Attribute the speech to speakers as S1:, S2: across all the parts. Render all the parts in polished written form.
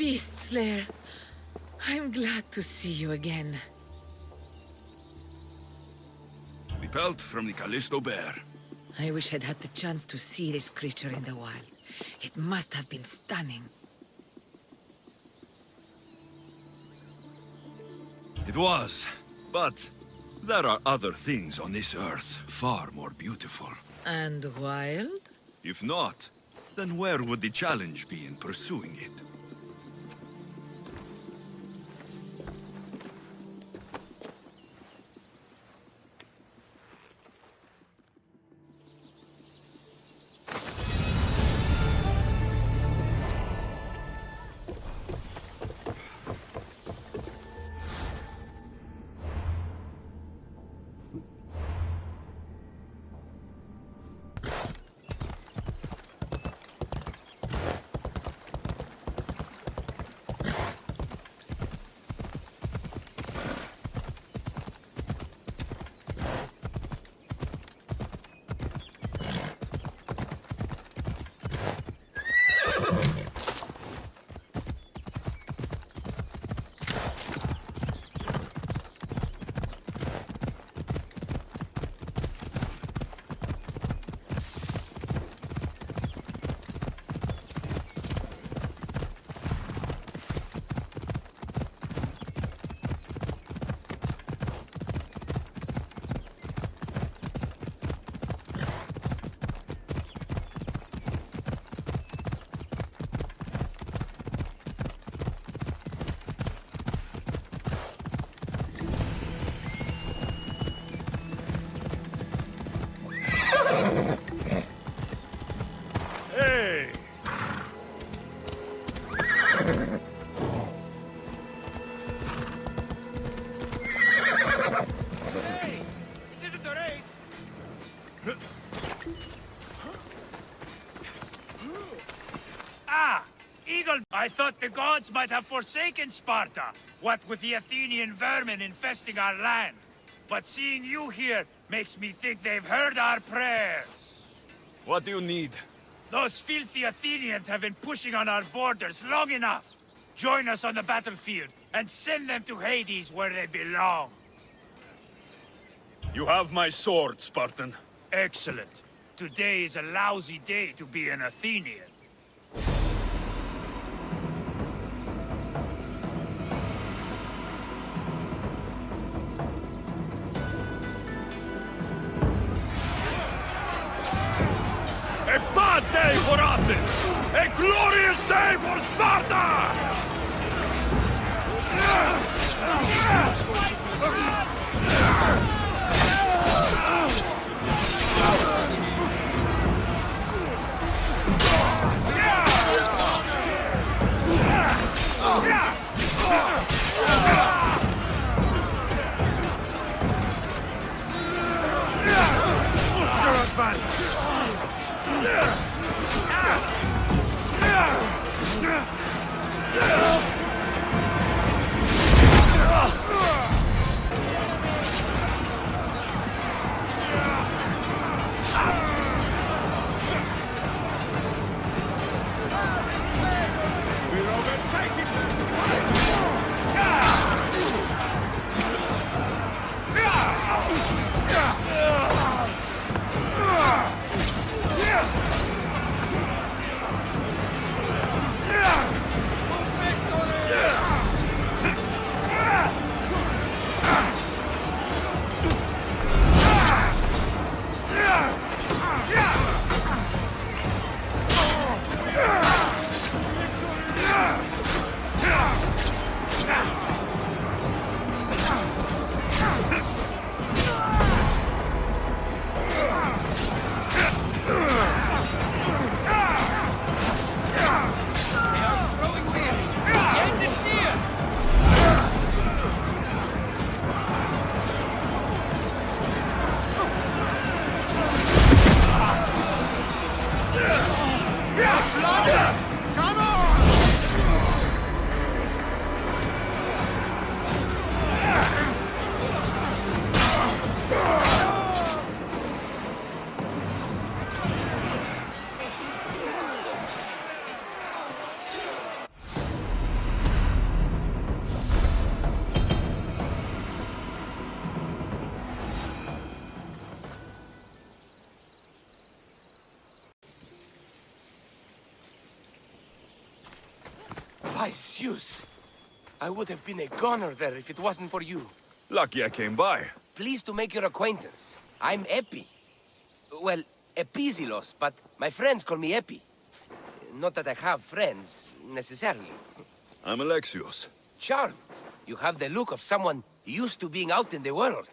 S1: Beast Slayer. I'm glad to see you again.
S2: The pelt from the Callisto Bear.
S1: I wish I'd had the chance to see this creature in the wild. It must have been stunning.
S2: It was, but there are other things on this earth far more beautiful.
S1: And wild?
S2: If not, then where would the challenge be in pursuing it?
S3: Hey! Hey! This isn't the race! Ah! Eagle! I thought the gods might have forsaken Sparta, what with the Athenian vermin infesting our land. But seeing you here makes me think they've heard our prayers.
S2: What do you need?
S3: Those filthy Athenians have been pushing on our borders long enough. Join us on the battlefield, and send them to Hades where they belong.
S2: You have my sword, Spartan.
S3: Excellent. Today is a lousy day to be an Athenian.
S2: A bad day for Athens! A glorious day for Sparta!
S4: By Zeus! I would have been a goner there if it wasn't for you.
S2: Lucky I came by.
S4: Pleased to make your acquaintance. I'm Epi. Well, Epizilos, but my friends call me Epi. Not that I have friends, necessarily.
S2: I'm Alexios.
S4: Charm, you have the look of someone used to being out in the world.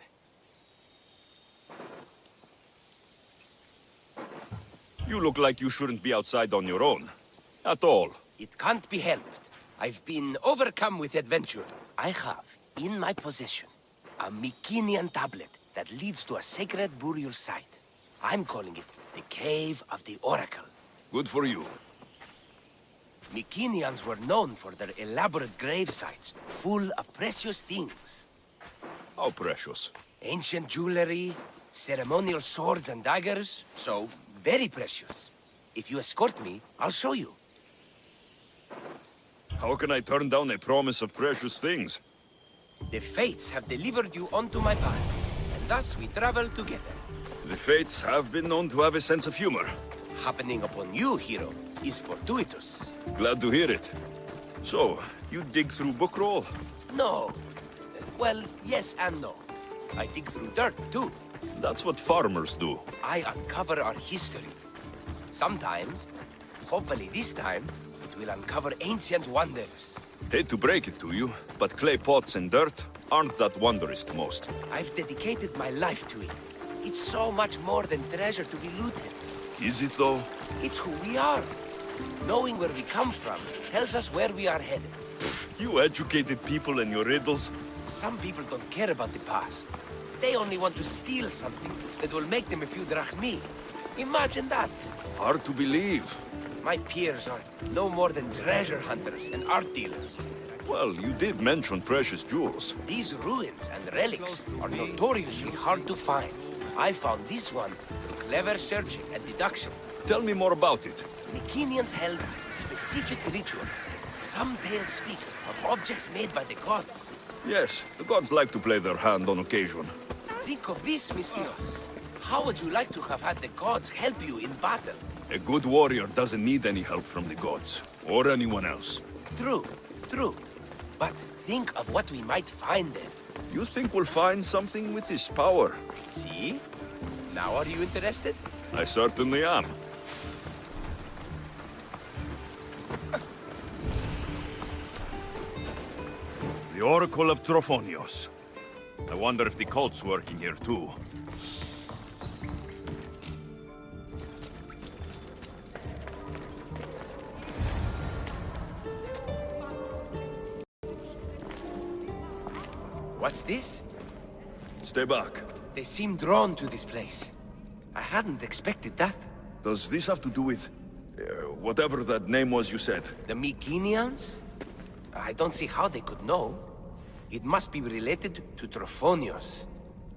S2: You look like you shouldn't be outside on your own. At all.
S4: It can't be helped. I've been overcome with adventure. I have, in my possession, a Mycenaean tablet that leads to a sacred burial site. I'm calling it the Cave of the Oracle.
S2: Good for you.
S4: Mycenaeans were known for their elaborate grave sites, full of precious things.
S2: How precious.
S4: Ancient jewelry, ceremonial swords and daggers, so very precious. If you escort me, I'll show you.
S2: How can I turn down a promise of precious things?
S4: The Fates have delivered you onto my path, and thus we travel together.
S2: The Fates have been known to have a sense of humor.
S4: Happening upon you, hero, is fortuitous.
S2: Glad to hear it. So, you dig through book roll?
S4: No. Well, yes and no. I dig through dirt, too.
S2: That's what farmers do.
S4: I uncover our history. Sometimes, hopefully this time, it will uncover ancient wonders.
S2: Hate to break it to you, but clay pots and dirt aren't that wondrous to most.
S4: I've dedicated my life to it. It's so much more than treasure to be looted.
S2: Is it though?
S4: It's who we are. Knowing where we come from tells us where we are headed.
S2: You educated people and your riddles?
S4: Some people don't care about the past. They only want to steal something that will make them a few drachmi. Imagine that.
S2: Hard to believe.
S4: My peers are no more than treasure hunters and art dealers.
S2: Well, you did mention precious jewels.
S4: These ruins and relics are notoriously hard to find. I found this one through clever searching and deduction.
S2: Tell me more about it.
S4: Mycenaeans held specific rituals. Some tales speak of objects made by the gods.
S2: Yes, the gods like to play their hand on occasion.
S4: Think of this, Mystios. How would you like to have had the gods help you in battle?
S2: A good warrior doesn't need any help from the gods, or anyone else.
S4: True, true. But think of what we might find there.
S2: You think we'll find something with his power?
S4: See? Now are you interested?
S2: I certainly am. The Oracle of Trophonios. I wonder if the cult's working here too.
S4: What's this?
S2: Stay back.
S4: They seem drawn to this place. I hadn't expected that.
S2: Does this have to do with... whatever that name was you said?
S4: The Mycenaeans? I don't see how they could know. It must be related to Trophonios.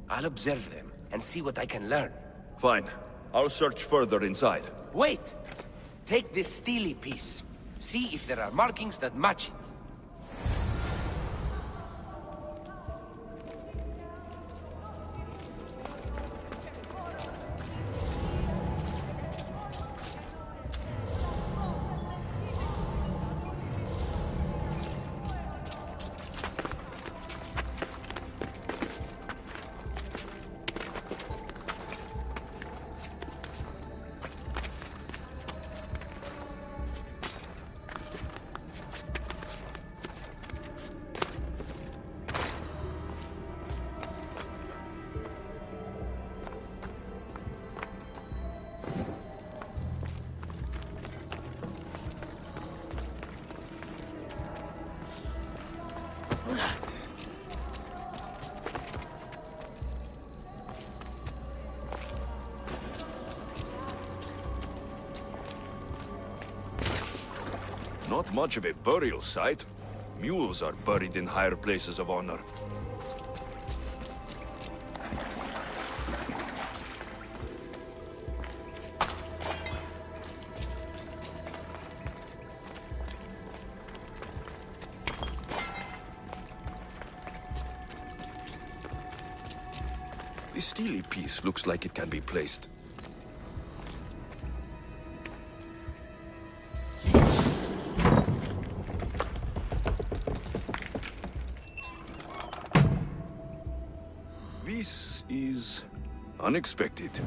S4: I'll observe them and see what I can learn.
S2: Fine. I'll search further inside.
S4: Wait! Take this steely piece. See if there are markings that match it.
S2: Not much of a burial site. Mules are buried in higher places of honor. This steely piece looks like it can be placed. This is unexpected.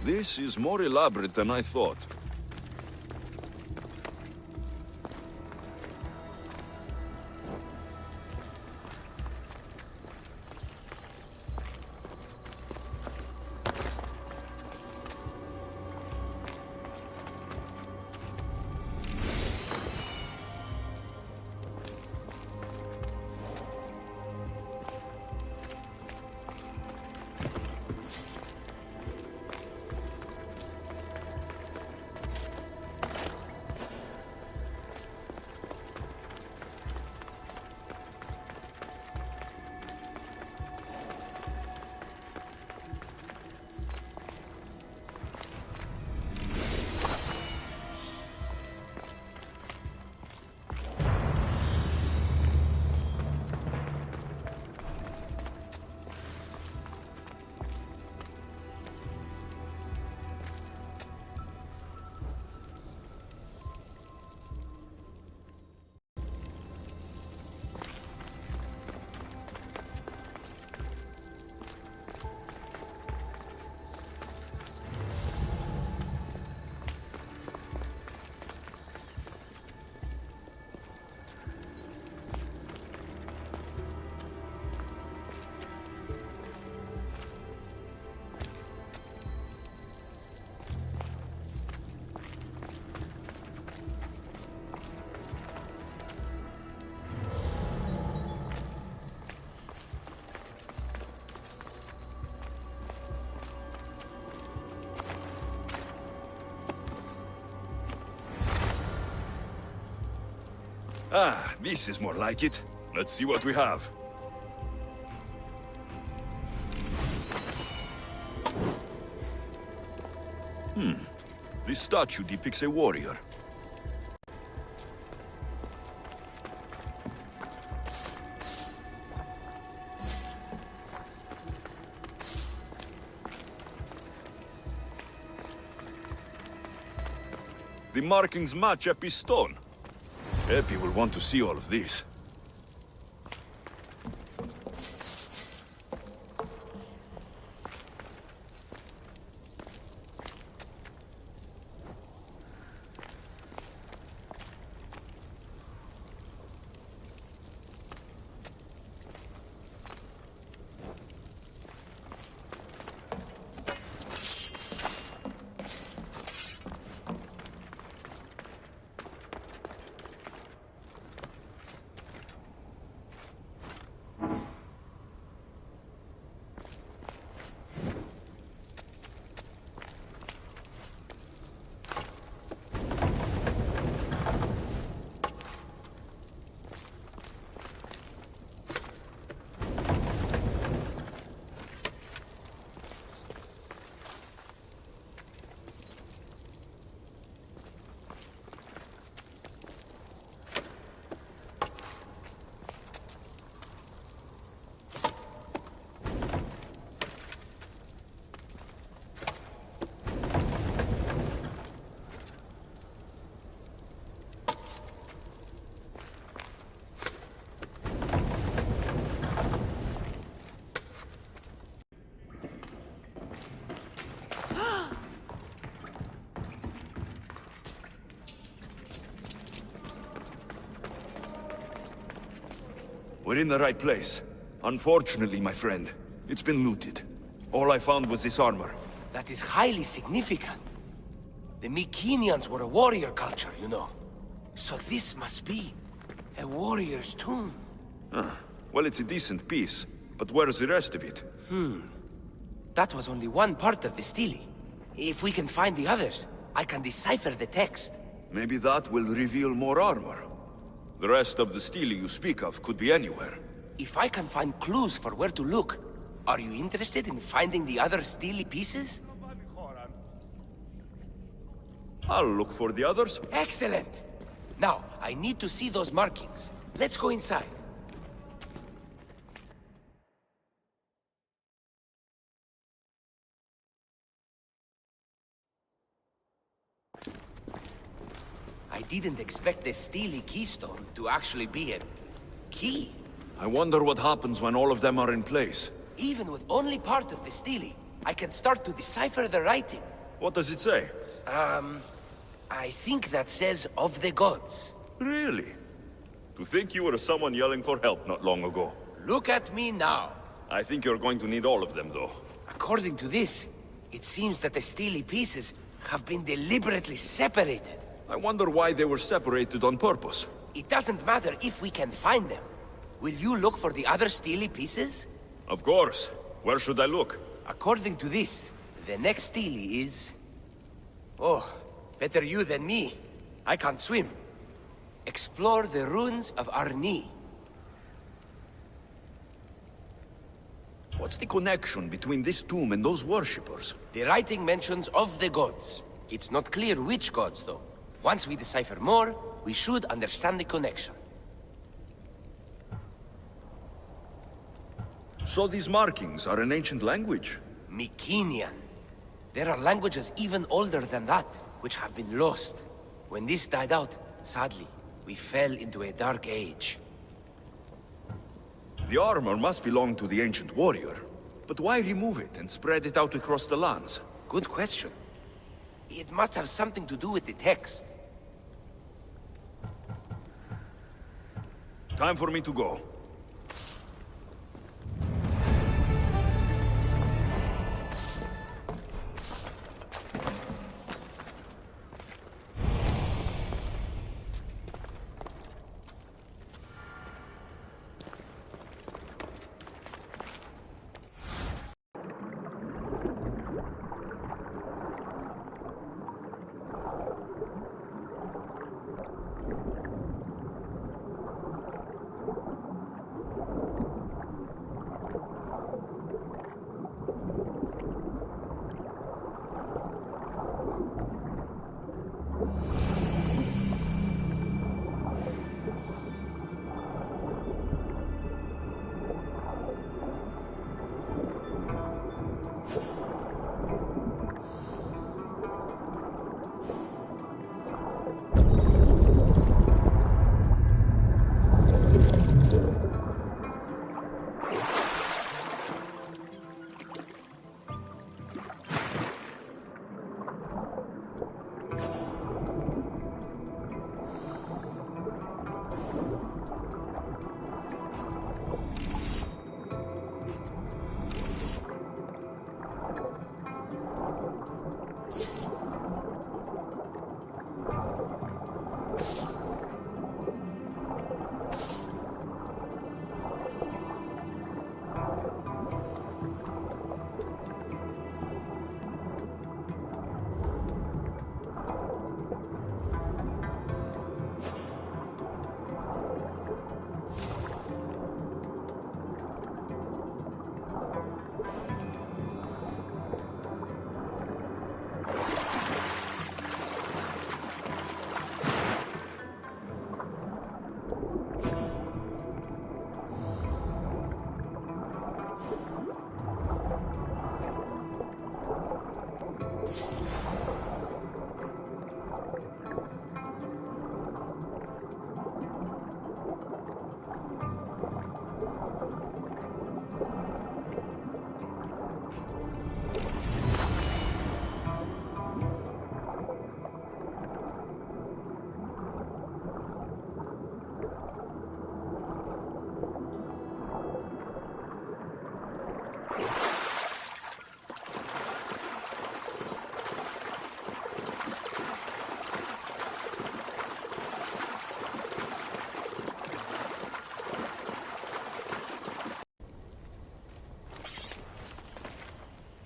S2: This is more elaborate than I thought. Ah, this is more like it. Let's see what we have. This statue depicts a warrior. The markings match Epi's stone. Epi will want to see all of this. We're in the right place. Unfortunately, my friend, it's been looted. All I found was this armor.
S4: That is highly significant. The Mycenaeans were a warrior culture, you know. So this must be a warrior's tomb.
S2: Well, it's a decent piece, but where's the rest of it?
S4: That was only one part of the stele. If we can find the others, I can decipher the text.
S2: Maybe that will reveal more armor. The rest of the stele you speak of could be anywhere.
S4: If I can find clues for where to look, are you interested in finding the other stele pieces?
S2: I'll look for the others.
S4: Excellent! Now, I need to see those markings. Let's go inside. I didn't expect the stele keystone to actually be a key.
S2: I wonder what happens when all of them are in place.
S4: Even with only part of the stele, I can start to decipher the writing.
S2: What does it say?
S4: I think that says of the gods.
S2: Really? To think you were someone yelling for help not long ago.
S4: Look at me now.
S2: I think you're going to need all of them, though.
S4: According to this, it seems that the stele pieces have been deliberately separated.
S2: I wonder why they were separated on purpose.
S4: It doesn't matter if we can find them. Will you look for the other stele pieces?
S2: Of course. Where should I look?
S4: According to this, the next stele is... Oh, better you than me. I can't swim. Explore the ruins of Arni.
S2: What's the connection between this tomb and those worshippers?
S4: The writing mentions of the gods. It's not clear which gods, though. Once we decipher more, we should understand the connection.
S2: So these markings are an ancient language?
S4: Mycenaean. There are languages even older than that, which have been lost. When this died out, sadly, we fell into a dark age.
S2: The armor must belong to the ancient warrior. But why remove it and spread it out across the lands?
S4: Good question. It must have something to do with the text.
S2: Time for me to go.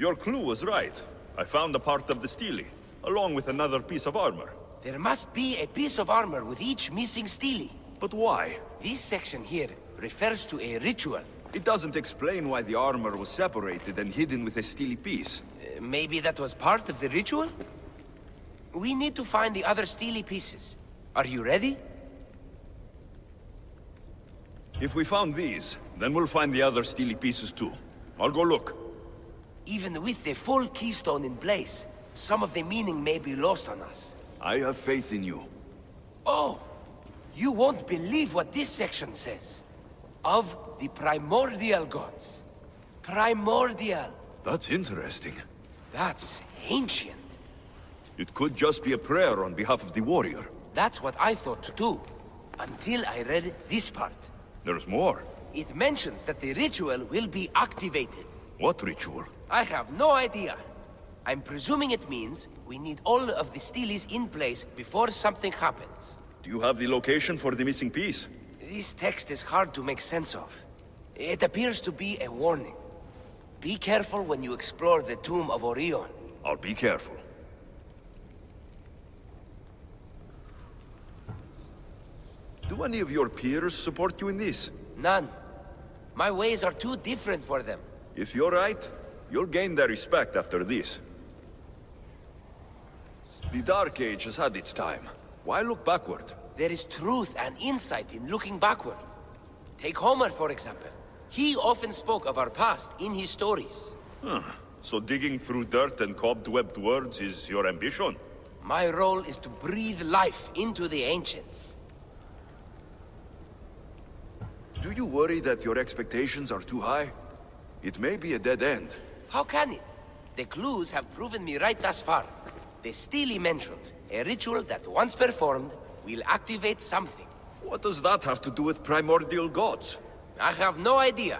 S2: Your clue was right. I found a part of the stele, along with another piece of armor.
S4: There must be a piece of armor with each missing stele.
S2: But why?
S4: This section here refers to a ritual.
S2: It doesn't explain why the armor was separated and hidden with a stele piece.
S4: Maybe that was part of the ritual? We need to find the other stele pieces. Are you ready?
S2: If we found these, then we'll find the other stele pieces too. I'll go look.
S4: Even with the full keystone in place, some of the meaning may be lost on us.
S2: I have faith in you.
S4: Oh! You won't believe what this section says. Of the primordial gods. Primordial.
S2: That's interesting.
S4: That's ancient.
S2: It could just be a prayer on behalf of the warrior.
S4: That's what I thought too. Until I read this part.
S2: There's more.
S4: It mentions that the ritual will be activated.
S2: What ritual?
S4: I have no idea. I'm presuming it means we need all of the steles in place before something happens.
S2: Do you have the location for the missing piece?
S4: This text is hard to make sense of. It appears to be a warning. Be careful when you explore the tomb of Orion.
S2: I'll be careful. Do any of your peers support you in this?
S4: None. My ways are too different for them.
S2: If you're right, you'll gain their respect after this. The Dark Age has had its time. Why look backward?
S4: There is truth and insight in looking backward. Take Homer, for example. He often spoke of our past in his stories.
S2: So digging through dirt and cobwebbed words is your ambition?
S4: My role is to breathe life into the ancients.
S2: Do you worry that your expectations are too high? It may be a dead end.
S4: How can it? The clues have proven me right thus far. The stele mentions a ritual that once performed will activate something.
S2: What does that have to do with primordial gods?
S4: I have no idea.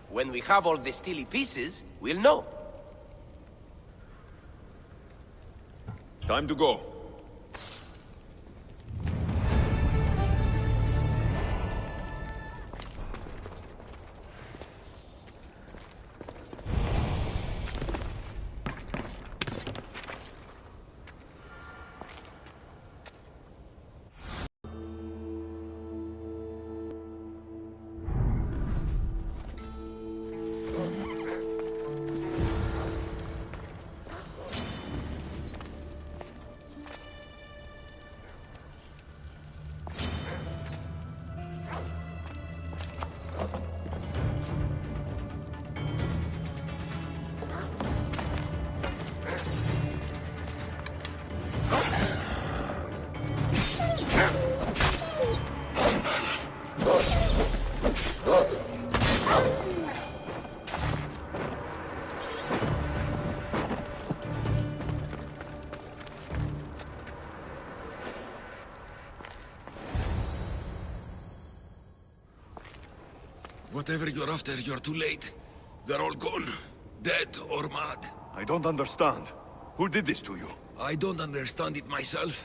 S4: When we have all the stele pieces, we'll know.
S2: Time to go.
S5: Whatever you're after, you're too late. They're all gone. Dead or mad.
S2: I don't understand. Who did this to you?
S5: I don't understand it myself.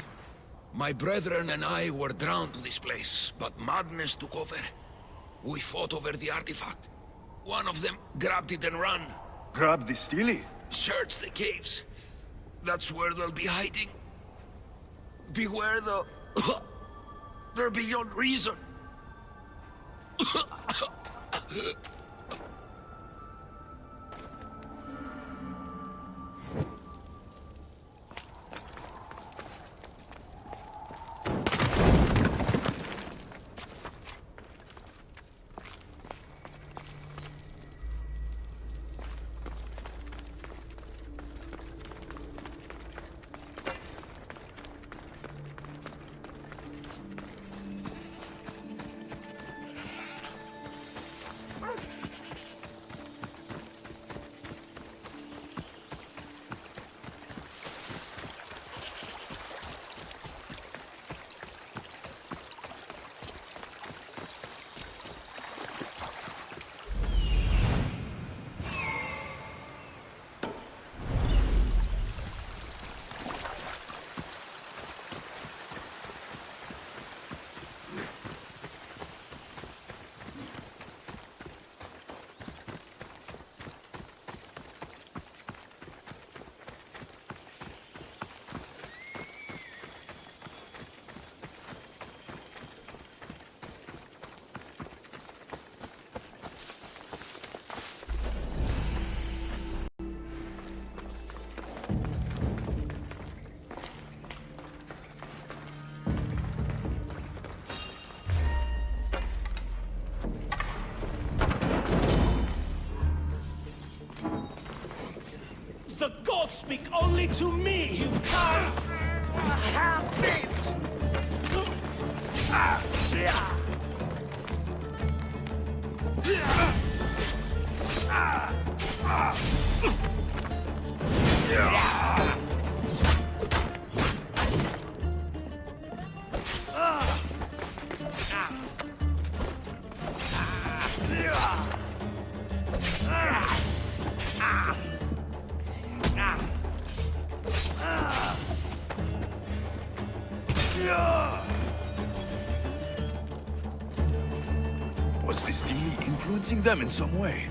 S5: My brethren and I were drawn to this place, but madness took over. We fought over the artifact. One of them grabbed it and ran.
S2: Grab the stele?
S5: Search the caves. That's where they'll be hiding. Beware the... They're beyond reason.
S6: gods speak only to me, you can't have it!
S2: Was this deal influencing them in some way?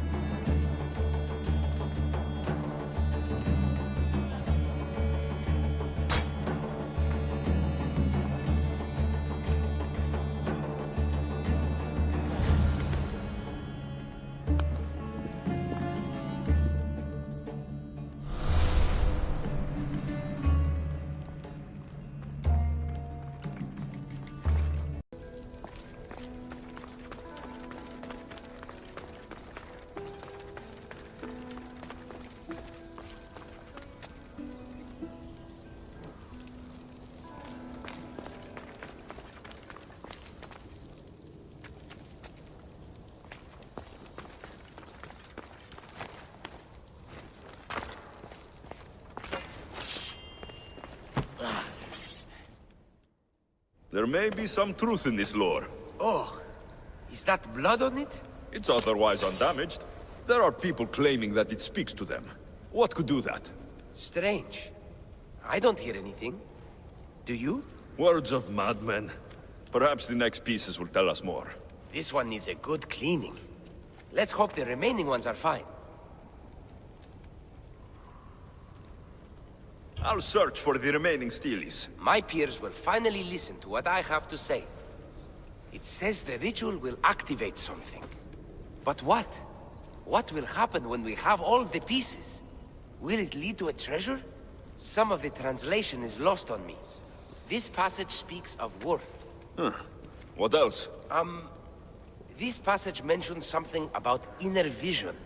S2: There may be some truth in this lore.
S4: Oh, is that blood on it?
S2: It's otherwise undamaged. There are people claiming that it speaks to them. What could do that?
S4: Strange. I don't hear anything. Do you?
S2: Words of madmen. Perhaps the next pieces will tell us more.
S4: This one needs a good cleaning. Let's hope the remaining ones are fine.
S2: I'll search for the remaining steelies.
S4: My peers will finally listen to what I have to say. It says the ritual will activate something. But what? What will happen when we have all the pieces? Will it lead to a treasure? Some of the translation is lost on me. This passage speaks of worth.
S2: Huh. What else?
S4: This passage mentions something about inner vision.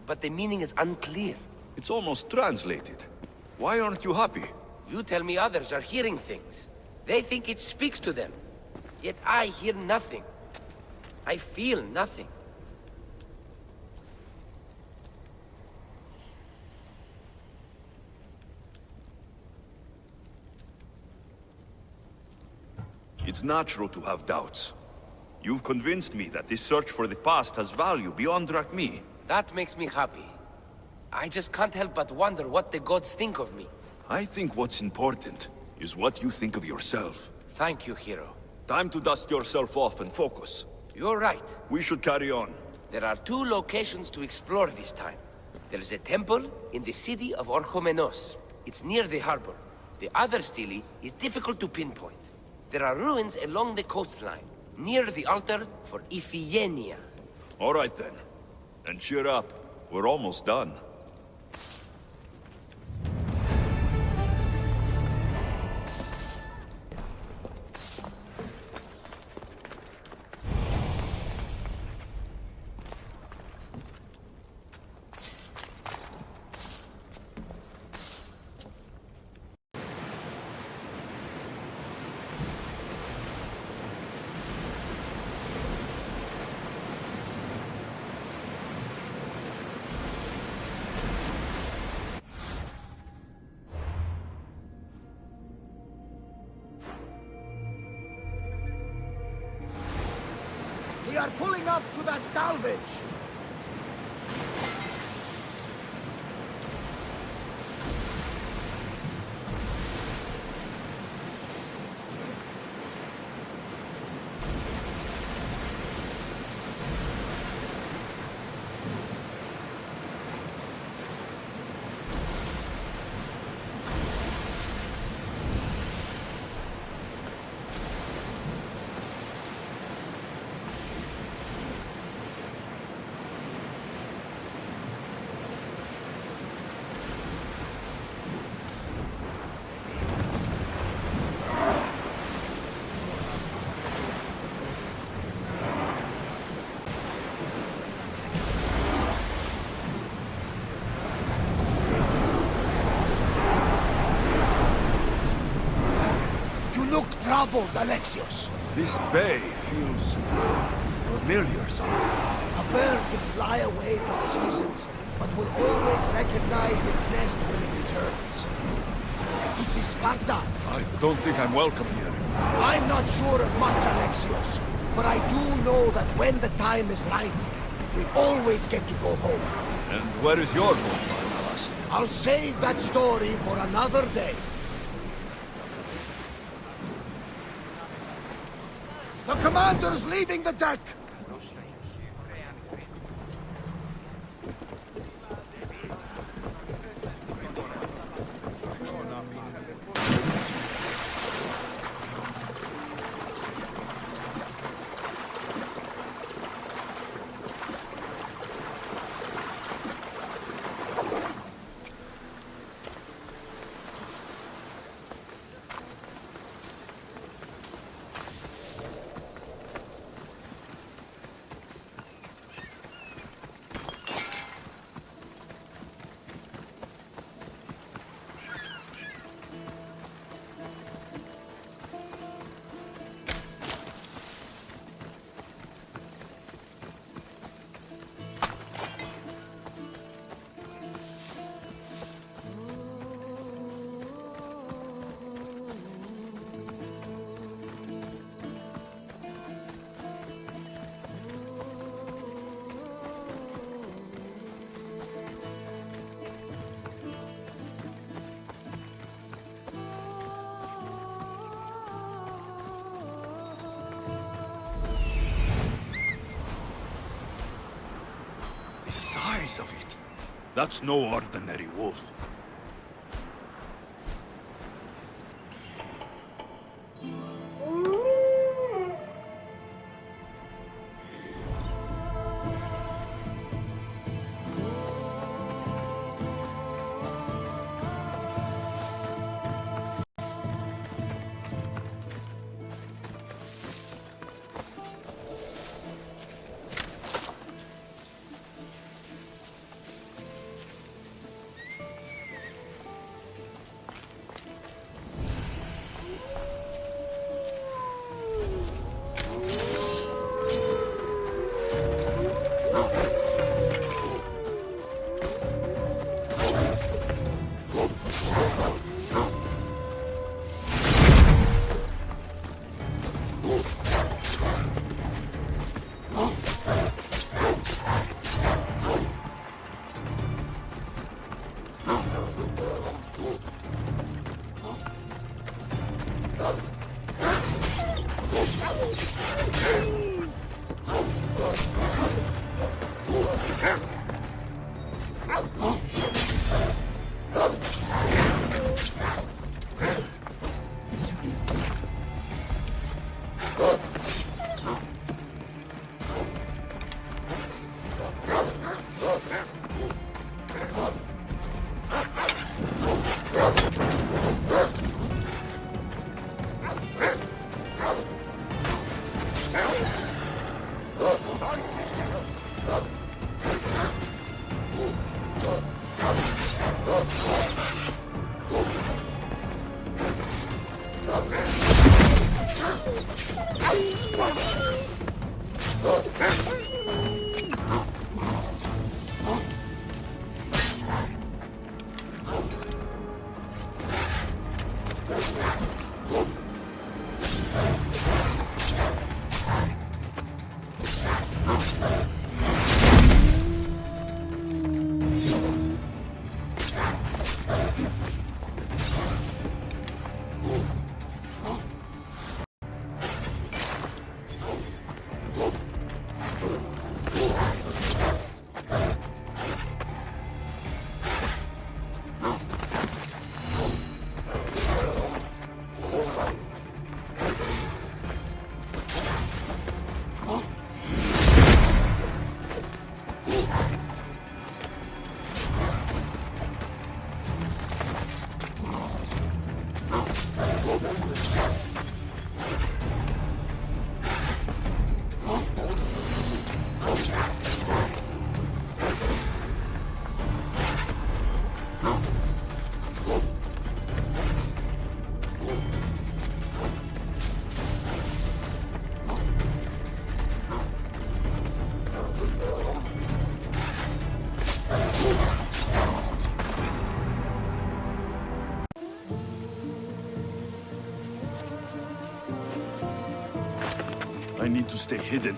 S4: But the meaning is unclear.
S2: It's almost translated. Why aren't you happy?
S4: You tell me others are hearing things. They think it speaks to them. Yet I hear nothing. I feel nothing.
S2: It's natural to have doubts. You've convinced me that this search for the past has value beyond Drachmi.
S4: That makes me happy. I just can't help but wonder what the gods think of me.
S2: I think what's important is what you think of yourself.
S4: Thank you, hero.
S2: Time to dust yourself off and focus.
S4: You're right.
S2: We should carry on.
S4: There are 2 locations to explore this time. There's a temple in the city of Orchomenos. It's near the harbor. The other stele is difficult to pinpoint. There are ruins along the coastline, near the altar for Iphigenia.
S2: All right then. And cheer up. We're almost done.
S6: We are pulling up to that salvage! troubled, Alexios.
S2: This bay feels familiar somehow.
S6: A bird can fly away for seasons, but will always recognize its nest when it returns. This is Sparta.
S2: I don't think I'm welcome here.
S6: I'm not sure of much, Alexios, but I do know that when the time is right, we always get to go home.
S2: And where is your home, Barnabas?
S6: I'll save that story for another day. The commander's leaving the deck!
S2: The size of it. That's no ordinary wolf. I need to stay hidden.